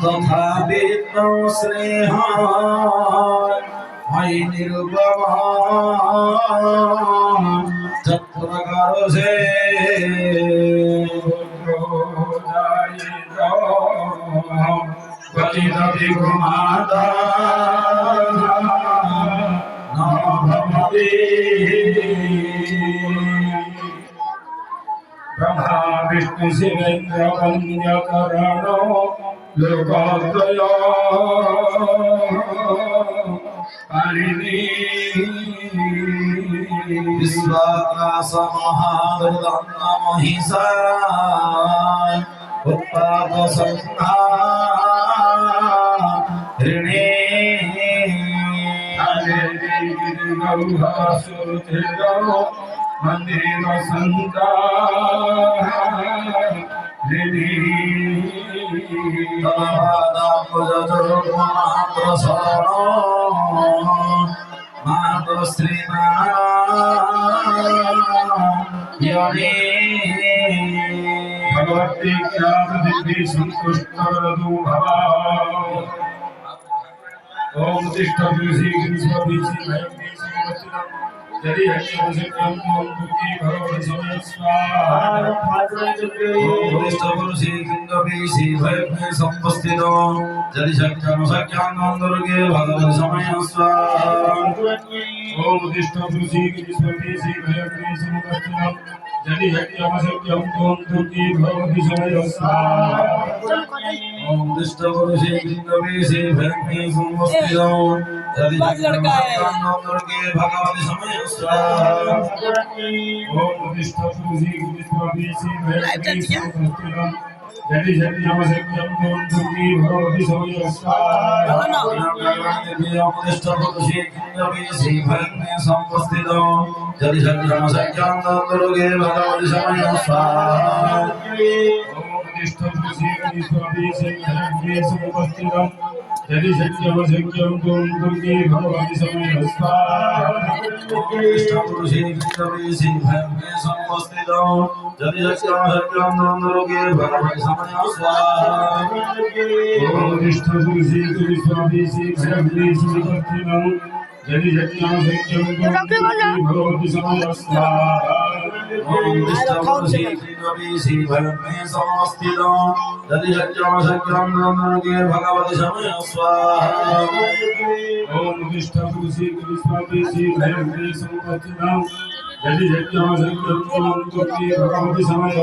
তথা বিদ্যৌ স্নেহ হয় নিরুপম যত্রকারসে গতিরবি গুমাতা নভবতি ব্রহ্মা বিষ্ণু শিবেন্দ্র বন্দ্যকরণ লোকত্রয় পারিণী বিশ্বকাশ মহাদুর্দন্ন মহিষা উৎপাদ সংহারিণী মন্দির সন্তারিণী মাতৃ শরণ মাতৃ শ্রীমাণী ভগবতী জ্ঞানদিব্যি সন্তুষ্টরদু ভবা ওম তিষ্ঠ তুলসী গিরিশ্বরীচি ভয়ঙ্কী সমবচিতম যদি হরিশম ওম দুঃখী ভগবতী সময় স্বাহা ওম তিষ্ঠ তুলসী গিরিশ্বরীচি ভয়ঙ্কী সমবস্থিত যদি সত্যম সত্যানন্দরগে ভগবতী সময় স্বাহা ওম তিষ্ঠ তুলসী গিরিশ্বরীচি ভয়ঙ্কী সমবস্থিত যদি সত্যম সত্যম ওম দুঃখী ভগবতী সময় স্বাহা ओम विष्णु पुरुषे कृष्णवेशे भक्ति समस्तिनो यदि के भगवती समय स्वाहा ओम विष्णु पुरुषे कृष्णवेशे भक्ति समस्तिनो यदि नमस्कृत्यं ओम दुर्गे भगवती समय स्वाहा ओम विष्णु पुरुषे कृष्णवेशे भक्ति समस्तिनो यदि नमस्कृत्यं दुर्गे भगवती समय स्वाहा तिष्ठ तुलसी गणेशोपीसे भक्ति समवस्थितं यदि सत्यम सत्यम ओम दुर्गे भगवती समय स्वाहा तिष्ठ तुलसी गणेशोपीसे भक्ति समवस्थितं यदि सत्यम सत्यम ओम दुर्गे भगवती समय स्वाहा ओम तिष्ठ तुलसी गणेशोपीसे भक्ति समवस्थितं यदि सत्यम सत्यम ओम दुर्गे भगवती समय स्वाहा ओम विष्णु तुलसी गणेशोपीसे भक्ति समवस्थितं यदि सत्यम सत्यम ओम दुर्गे भगवती समय स्वाहा ओम विष्णु तुलसी गणेशोपीसे भक्ति समवस्थितं यदि सत्यम सत्यम ओम दुर्गे भगवती समय